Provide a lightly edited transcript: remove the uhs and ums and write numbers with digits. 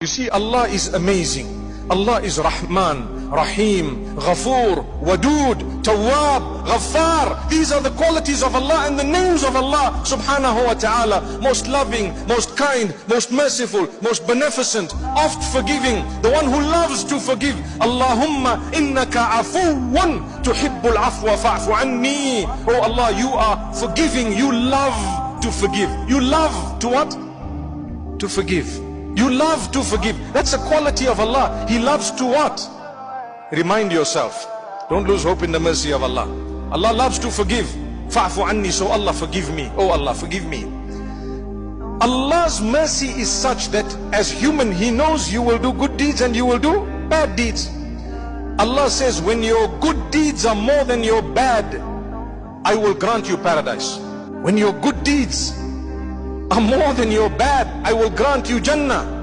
You see, Allah is amazing. Allah is Rahman, Rahim, Ghafoor, Wadood, Tawwab, Ghaffar. These are the qualities of Allah and the names of Allah subhanahu wa ta'ala. Most loving, most kind, most merciful, most beneficent, oft forgiving, the one who loves to forgive. Allahumma innaka afuwan tuhibbul afwa fa'fu anni. Oh Allah, you are forgiving, you love to forgive. You love to what? To forgive. You love to forgive. That's a quality of Allah. He loves to what? Remind yourself. Don't lose hope in the mercy of Allah. Allah loves to forgive. Fa'fu anni, so Allah forgive me. Oh Allah, forgive me. Allah's mercy is such that as human, He knows you will do good deeds and you will do bad deeds. Allah says, when your good deeds are more than your bad, I will grant you paradise. When your good deeds are more than your bad, I will grant you Jannah.